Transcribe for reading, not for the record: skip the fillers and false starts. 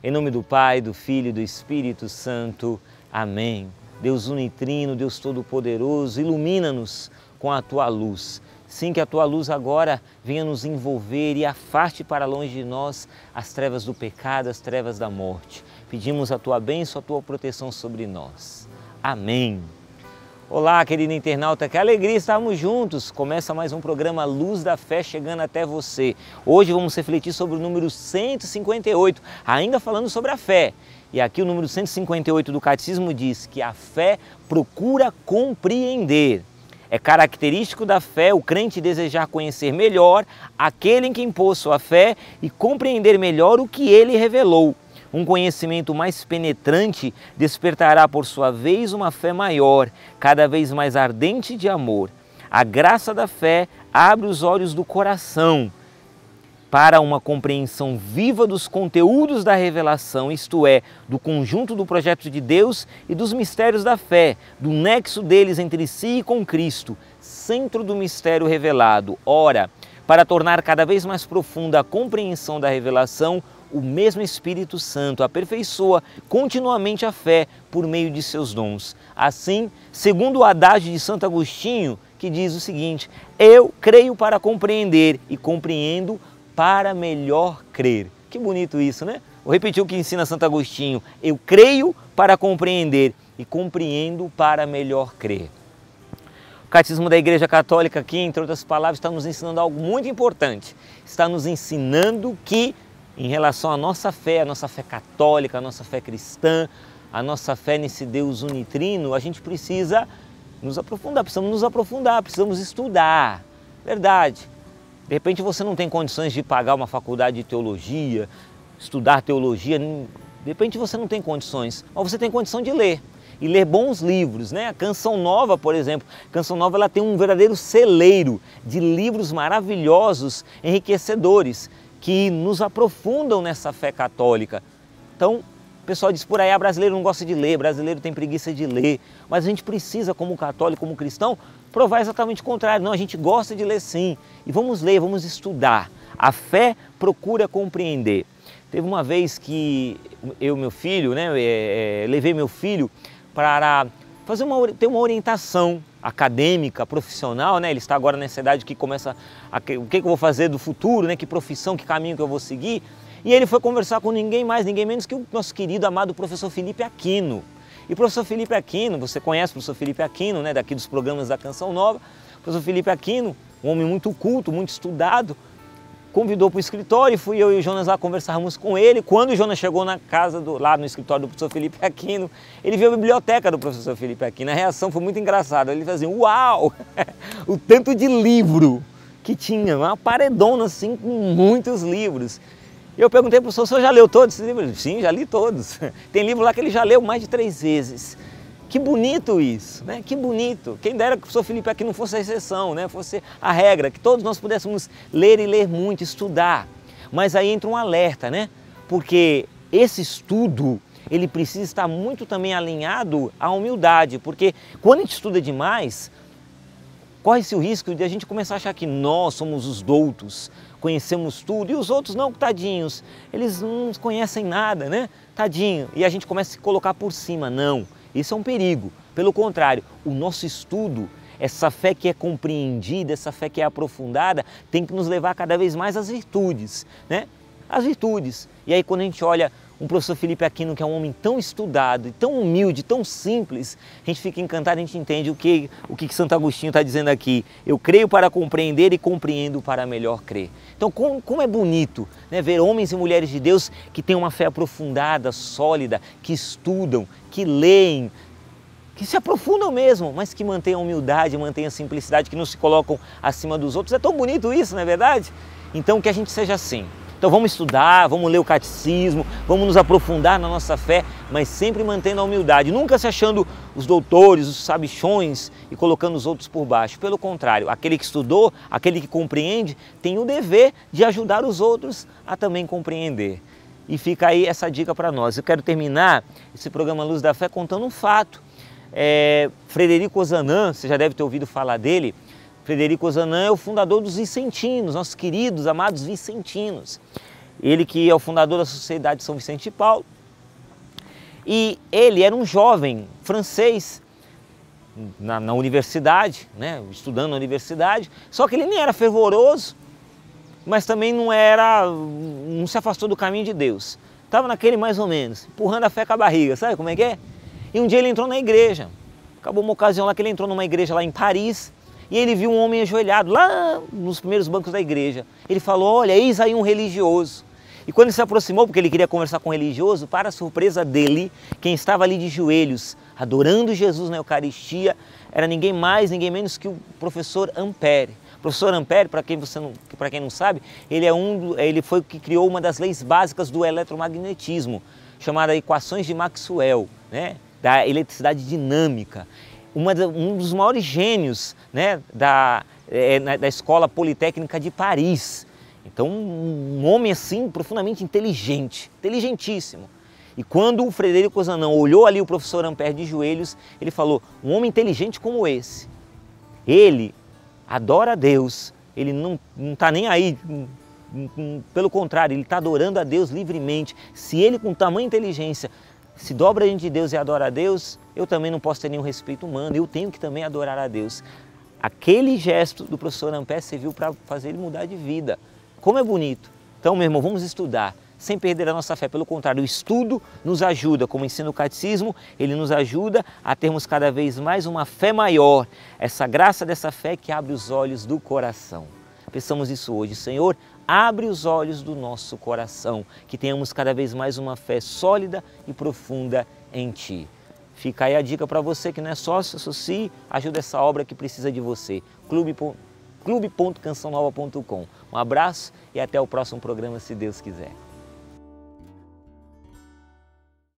Em nome do Pai, do Filho e do Espírito Santo. Amém. Deus unitrino, Deus Todo-Poderoso, ilumina-nos com a Tua luz. Sim, que a Tua luz agora venha nos envolver e afaste para longe de nós as trevas do pecado, as trevas da morte. Pedimos a Tua bênção, a Tua proteção sobre nós. Amém. Olá, querido internauta, que alegria estarmos juntos. Começa mais um programa Luz da Fé chegando até você. Hoje vamos refletir sobre o número 158, ainda falando sobre a fé. E aqui o número 158 do Catecismo diz que a fé procura compreender. É característico da fé o crente desejar conhecer melhor aquele em quem pôs sua fé e compreender melhor o que ele revelou. Um conhecimento mais penetrante despertará por sua vez uma fé maior, cada vez mais ardente de amor. A graça da fé abre os olhos do coração para uma compreensão viva dos conteúdos da revelação, isto é, do conjunto do projeto de Deus e dos mistérios da fé, do nexo deles entre si e com Cristo, centro do mistério revelado. Ora, para tornar cada vez mais profunda a compreensão da revelação, o mesmo Espírito Santo aperfeiçoa continuamente a fé por meio de seus dons. Assim, segundo o adágio de Santo Agostinho, que diz o seguinte: eu creio para compreender e compreendo para melhor crer. Que bonito isso, né? Vou repetir o que ensina Santo Agostinho: eu creio para compreender e compreendo para melhor crer. O Catecismo da Igreja Católica aqui, entre outras palavras, está nos ensinando algo muito importante. Está nos ensinando que, em relação à nossa fé católica, a nossa fé cristã, a nossa fé nesse Deus unitrino, a gente precisa nos aprofundar, precisamos estudar. Verdade. De repente você não tem condições de pagar uma faculdade de teologia, estudar teologia, de repente você não tem condições, mas você tem condição de ler. E ler bons livros, né? A Canção Nova, por exemplo, a Canção Nova ela tem um verdadeiro celeiro de livros maravilhosos, enriquecedores, que nos aprofundam nessa fé católica. Então, o pessoal diz por aí, brasileiro não gosta de ler, brasileiro tem preguiça de ler, mas a gente precisa, como católico, como cristão, provar exatamente o contrário. Não, a gente gosta de ler sim, e vamos ler, vamos estudar. A fé procura compreender. Teve uma vez que eu e meu filho, né, levei meu filho para ter uma orientação acadêmica, profissional, né? Ele está agora nessa idade que começa o que eu vou fazer do futuro, né? Que profissão, que caminho que eu vou seguir. E ele foi conversar com ninguém mais, ninguém menos que o nosso querido, amado professor Felipe Aquino. E o professor Felipe Aquino, você conhece o professor Felipe Aquino, né? Daqui dos programas da Canção Nova. O professor Felipe Aquino, um homem muito culto, muito estudado, convidou para o escritório, fui eu e o Jonas lá conversarmos com ele. Quando o Jonas chegou na casa, lá no escritório do professor Felipe Aquino, ele viu a biblioteca do professor Felipe Aquino. A reação foi muito engraçada. Ele fazia assim, uau! O tanto de livro que tinha, uma paredona assim com muitos livros. E eu perguntei para o professor, o senhor já leu todos esses livros? Sim, já li todos. Tem livro lá que ele já leu mais de 3 vezes. Que bonito isso, né? Que bonito. Quem dera que o professor Felipe aqui não fosse a exceção, né? Fosse a regra, que todos nós pudéssemos ler e ler muito, estudar. Mas aí entra um alerta, né? Porque esse estudo, ele precisa estar muito também alinhado à humildade, porque quando a gente estuda demais, corre-se o risco de a gente começar a achar que nós somos os doutos, conhecemos tudo, e os outros não, tadinhos, eles não conhecem nada, né? Tadinho. E a gente começa a se colocar por cima, não. Isso é um perigo. Pelo contrário, o nosso estudo, essa fé que é compreendida, essa fé que é aprofundada, tem que nos levar cada vez mais às virtudes, né? As virtudes. E aí quando a gente olha um professor Felipe Aquino, que é um homem tão estudado, tão humilde, tão simples, a gente fica encantado, a gente entende o que Santo Agostinho está dizendo aqui. Eu creio para compreender e compreendo para melhor crer. Então, como é bonito, né, ver homens e mulheres de Deus que têm uma fé aprofundada, sólida, que estudam, que leem, que se aprofundam mesmo, mas que mantêm a humildade, mantêm a simplicidade, que não se colocam acima dos outros. É tão bonito isso, não é verdade? Então, que a gente seja assim. Então vamos estudar, vamos ler o catecismo, vamos nos aprofundar na nossa fé, mas sempre mantendo a humildade, nunca se achando os doutores, os sabichões e colocando os outros por baixo. Pelo contrário, aquele que estudou, aquele que compreende, tem o dever de ajudar os outros a também compreender. E fica aí essa dica para nós. Eu quero terminar esse programa Luz da Fé contando um fato. Frederico Ozanam, você já deve ter ouvido falar dele. Frederico Ozanam é o fundador dos vicentinos, nossos queridos, amados vicentinos. ele que é o fundador da Sociedade de São Vicente de Paulo. E ele era um jovem francês na universidade, né, estudando na universidade, só que ele nem era fervoroso, mas também não se afastou do caminho de Deus. Estava naquele mais ou menos, empurrando a fé com a barriga, sabe como é que é? E um dia ele entrou na igreja, acabou uma ocasião lá que ele entrou numa igreja lá em Paris, e ele viu um homem ajoelhado lá nos primeiros bancos da igreja. Ele falou, olha, eis aí um religioso. E quando ele se aproximou, porque ele queria conversar com o religioso, para a surpresa dele, quem estava ali de joelhos, adorando Jesus na Eucaristia, era ninguém mais, ninguém menos que o professor Ampère. O professor Ampère, para quem não sabe, ele foi o que criou uma das leis básicas do eletromagnetismo, chamada Equações de Maxwell, né, da eletricidade dinâmica. Um dos maiores gênios, né, da Escola Politécnica de Paris. Então, um homem assim, profundamente inteligente, inteligentíssimo. E quando o Frederico Ozanam olhou ali o professor Ampère de joelhos, ele falou, um homem inteligente como esse, ele adora a Deus, ele não está nem aí, pelo contrário, ele está adorando a Deus livremente. Se ele com tamanha inteligência se dobra diante de Deus e adora a Deus, eu também não posso ter nenhum respeito humano, eu tenho que também adorar a Deus. Aquele gesto do professor Ampère serviu para fazer ele mudar de vida. Como é bonito! Então, meu irmão, vamos estudar, sem perder a nossa fé. Pelo contrário, o estudo nos ajuda, como ensina o catecismo, ele nos ajuda a termos cada vez mais uma fé maior, essa graça dessa fé que abre os olhos do coração. Pensamos isso hoje, Senhor, abre os olhos do nosso coração, que tenhamos cada vez mais uma fé sólida e profunda em Ti. Fica aí a dica para você que não é sócio, associe, ajuda essa obra que precisa de você. clube.cançãonova.com. Um abraço e até o próximo programa, se Deus quiser.